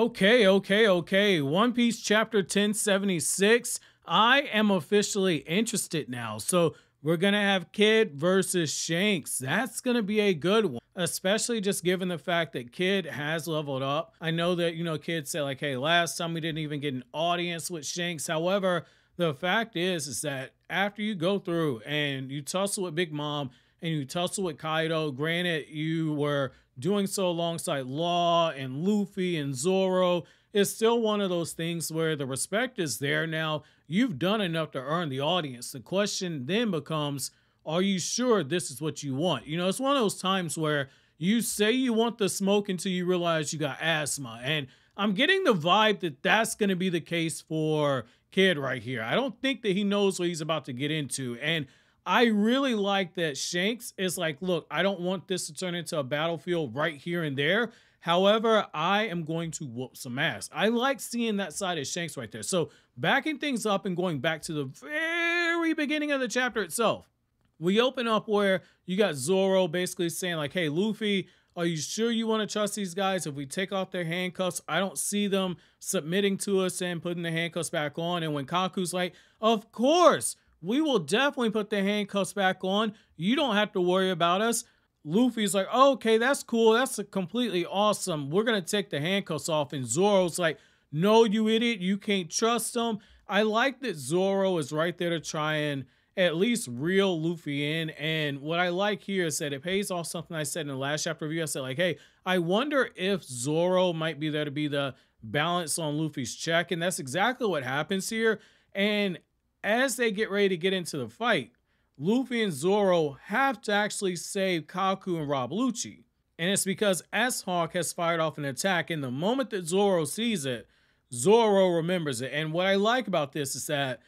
Okay. One Piece chapter 1076. I am officially interested now. So we're going to have Kid versus Shanks. That's going to be a good one, especially just given the fact that Kid has leveled up. I know that, Kid said like, hey, last time we didn't even get an audience with Shanks. However, the fact is that after you go through and you tussle with Big Mom and you tussle with Kaido, granted, you were doing so alongside Law and Luffy and Zoro, it's still one of those things where the respect is there. Now, you've done enough to earn the audience. The question then becomes, are you sure this is what you want? It's one of those times where you say you want the smoke until you realize you got asthma. And I'm getting the vibe that that's going to be the case for Kid right here. I don't think that he knows what he's about to get into. And I really like that Shanks is like, look, I don't want this to turn into a battlefield right here and there. However, I am going to whoop some ass. I like seeing that side of Shanks right there. So backing things up and going back to the very beginning of the chapter itself, we open up where you got Zoro basically saying like, hey, Luffy, are you sure you want to trust these guys? If we take off their handcuffs, I don't see them submitting to us and putting the handcuffs back on. And when Kaku's like, of course, we will definitely put the handcuffs back on. You don't have to worry about us. Luffy's like, oh, okay, that's cool. That's completely awesome. We're going to take the handcuffs off. And Zoro's like, no, you idiot. You can't trust them. I like that Zoro is right there to try and at least reel Luffy in. And what I like here is that it pays off something I said in the last chapter review. I said like, hey, I wonder if Zoro might be there to be the balance on Luffy's check. And that's exactly what happens here. And as they get ready to get into the fight, Luffy and Zoro have to actually save Kaku and Rob Lucci. And it's because S-Hawk has fired off an attack, and the moment that Zoro sees it, Zoro remembers it. And what I like about this is that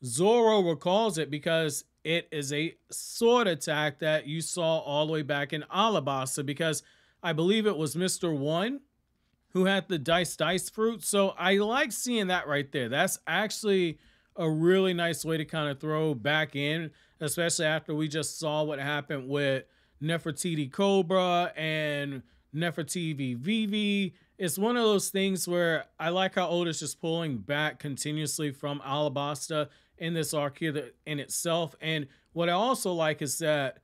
Zoro recalls it because it is a sword attack that you saw all the way back in Alabasta, because I believe it was Mr. One who had the dice fruit. So I like seeing that right there. That's actually a really nice way to kind of throw back in, especially after we just saw what happened with Nefertiti Cobra and Nefertiti Vivi. It's one of those things where I like how Oda's just pulling back continuously from Alabasta in this arc here in itself. And what I also like is that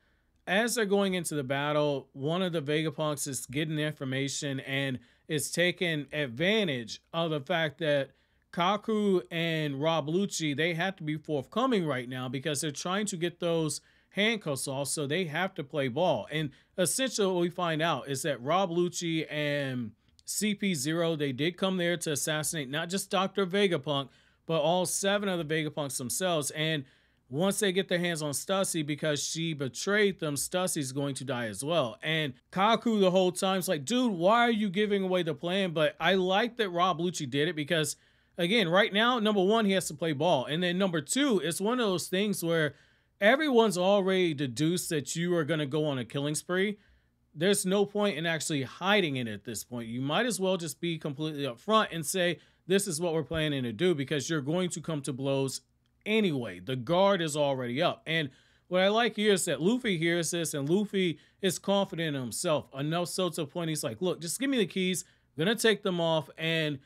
as they're going into the battle, one of the Vegapunks is getting the information and is taking advantage of the fact that Kaku and Rob Lucci, they have to be forthcoming right now because they're trying to get those handcuffs off, so they have to play ball. And essentially what we find out is that Rob Lucci and CP0, they did come there to assassinate not just Dr. Vegapunk, but all 7 of the Vegapunks themselves. And once they get their hands on Stussy, because she betrayed them, Stussy's going to die as well. And Kaku the whole time's like, dude, why are you giving away the plan? But I like that Rob Lucci did it because, again, right now, number one, he has to play ball. And then number two, it's one of those things where everyone's already deduced that you are going to go on a killing spree. There's no point in actually hiding it at this point. You might as well just be completely upfront and say, this is what we're planning to do, because you're going to come to blows anyway. The guard is already up. And what I like here is that Luffy hears this, and Luffy is confident in himself enough so to the point he's like, look, just give me the keys. I'm going to take them off. And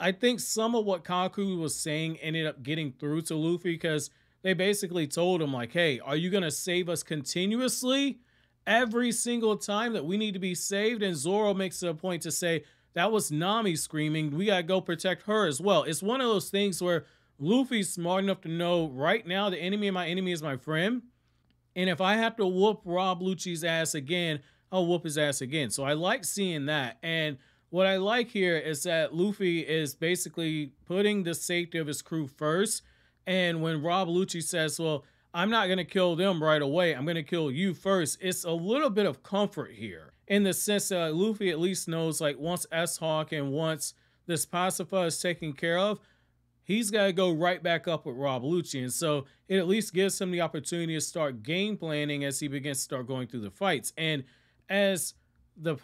I think some of what Kaku was saying ended up getting through to Luffy, because they basically told him like, hey, are you going to save us continuously every single time that we need to be saved? And Zoro makes it a point to say, that was Nami screaming. We got to go protect her as well. It's one of those things where Luffy's smart enough to know right now the enemy of my enemy is my friend. And if I have to whoop Rob Lucci's ass again, I'll whoop his ass again. So I like seeing that. And what I like here is that Luffy is basically putting the safety of his crew first. And when Rob Lucci says, well, I'm not going to kill them right away, I'm going to kill you first, it's a little bit of comfort here, in the sense that Luffy at least knows, like, once S-Hawk and once this Pacifier is taken care of, he's got to go right back up with Rob Lucci. And so it at least gives him the opportunity to start game planning as he begins to start going through the fights. And as the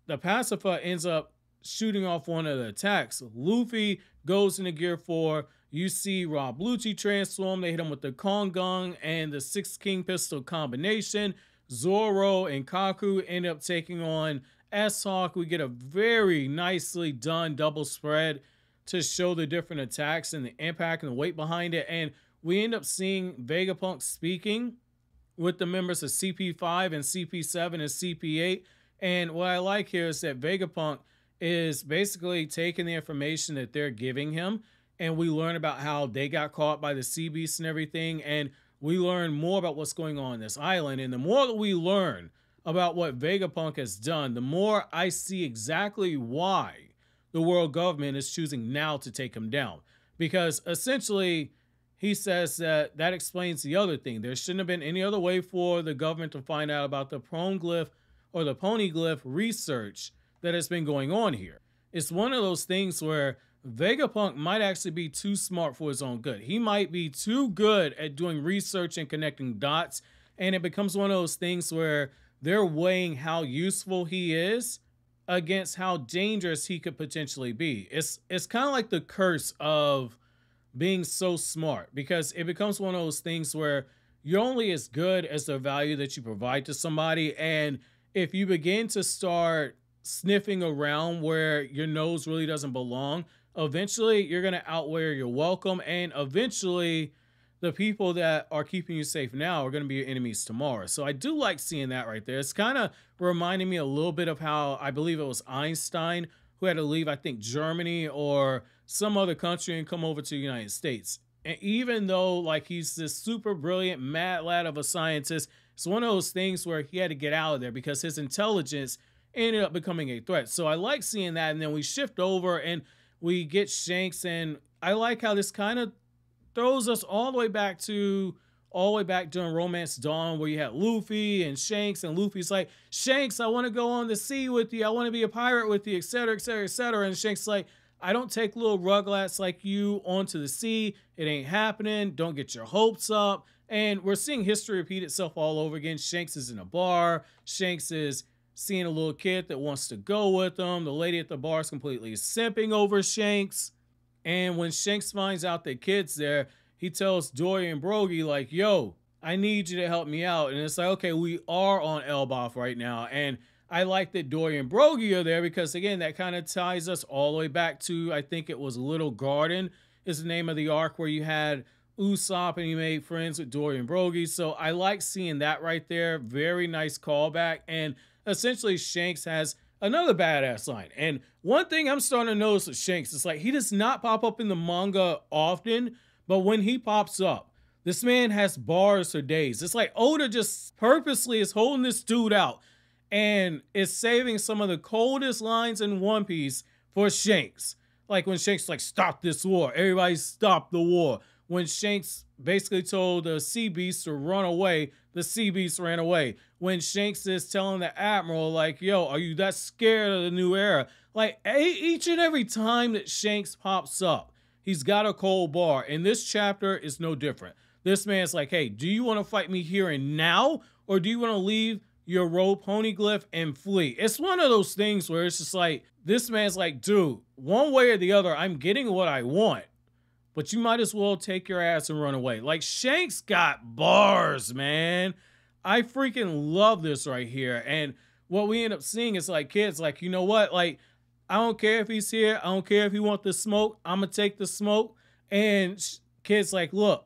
Pacifier ends up shooting off one of the attacks, Luffy goes into Gear 4. You see Rob Lucci transform. They hit him with the Kongung and the 6 King pistol combination. Zoro and Kaku end up taking on S-Hawk. We get a very nicely done double spread to show the different attacks and the impact and the weight behind it. And we end up seeing Vegapunk speaking with the members of CP5 and CP7 and CP8. And what I like here is that Vegapunk is basically taking the information that they're giving him, and we learn about how they got caught by the sea beasts and everything, and we learn more about what's going on this island. And the more that we learn about what Vegapunk has done, the more I see exactly why the world government is choosing now to take him down. Because essentially, he says that that explains the other thing. There shouldn't have been any other way for the government to find out about the Poneglyph or the Poneglyph research that has been going on here. It's one of those things where Vegapunk might actually be too smart for his own good. He might be too good at doing research and connecting dots, and it becomes one of those things where they're weighing how useful he is against how dangerous he could potentially be. It's kind of like the curse of being so smart, because it becomes one of those things where you're only as good as the value that you provide to somebody. And if you begin to start sniffing around where your nose really doesn't belong, eventually you're going to outweigh your welcome, and eventually the people that are keeping you safe now are going to be your enemies tomorrow. So I do like seeing that right there. It's kind of reminding me a little bit of how, I believe it was Einstein who had to leave, I think, Germany or some other country and come over to the United States. And even though like he's this super brilliant mad lad of a scientist, it's one of those things where he had to get out of there because his intelligence ended up becoming a threat. So I like seeing that. And then we shift over and we get Shanks, and I like how this kind of throws us all the way back during Romance Dawn, where you had Luffy and Shanks, and Luffy's like, Shanks, I want to go on the sea with you. I want to be a pirate with you, etc., etc., etc. And Shanks like, I don't take little rugrats like you onto the sea. It ain't happening. Don't get your hopes up. And we're seeing history repeat itself all over again. Shanks is in a bar. Shanks is seeing a little kid that wants to go with him. The lady at the bar is completely simping over Shanks. And when Shanks finds out that kid's there, he tells Dory and Brogy, like, yo, I need you to help me out. And it's like, okay, we are on Elbaf right now. And I like that Dory and Brogy are there because, again, that kind of ties us all the way back to, I think it was Little Garden is the name of the arc where you had Usopp and he made friends with Dory and Brogy. So I like seeing that right there. Very nice callback. And essentially, Shanks has another badass line. And one thing I'm starting to notice with Shanks is like he does not pop up in the manga often, but when he pops up, this man has bars for days. It's like Oda just purposely is holding this dude out and is saving some of the coldest lines in One Piece for Shanks. Like when Shanks like, stop this war. Everybody stop the war. When Shanks basically told the sea beast to run away, the sea beast ran away. When Shanks is telling the Admiral, like, yo, are you that scared of the new era? Like, each and every time that Shanks pops up, he's got a cold bar. And this chapter is no different. This man's like, hey, do you want to fight me here and now? Or do you want to leave your Road Poneglyph and flee? It's one of those things where it's just like, this man's like, dude, one way or the other, I'm getting what I want. But you might as well take your ass and run away. Like, Shanks got bars, man. I freaking love this right here. And what we end up seeing is like kids like, you know what? Like, I don't care if he's here. I don't care if he wants the smoke. I'm going to take the smoke. And kids like, look,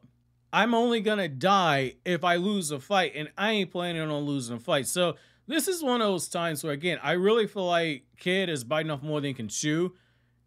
I'm only going to die if I lose a fight. And I ain't planning on losing a fight. So this is one of those times where, again, I really feel like Kid is biting off more than he can chew.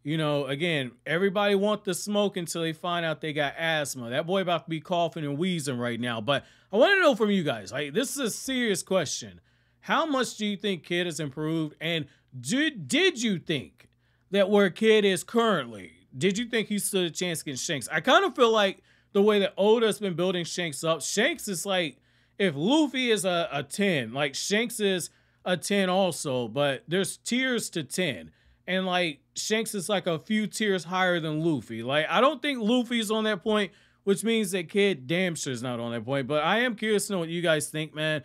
You know, again, everybody want the smoke until they find out they got asthma. That boy about to be coughing and wheezing right now. But I want to know from you guys, like, this is a serious question. How much do you think Kid has improved? And did you think that where Kid is currently, did you think he stood a chance against Shanks? I kind of feel like the way that Oda's been building Shanks up, Shanks is like, if Luffy is a 10, like Shanks is a 10 also, but there's tiers to 10. And like Shanks is like a few tiers higher than Luffy. Like, I don't think Luffy's on that point, which means that Kid damn sure is not on that point. But I am curious to know what you guys think, man.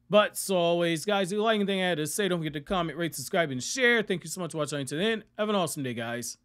But so always, guys, if you like anything I had to say, don't forget to comment, rate, subscribe, and share. Thank you so much for watching until then. Have an awesome day, guys.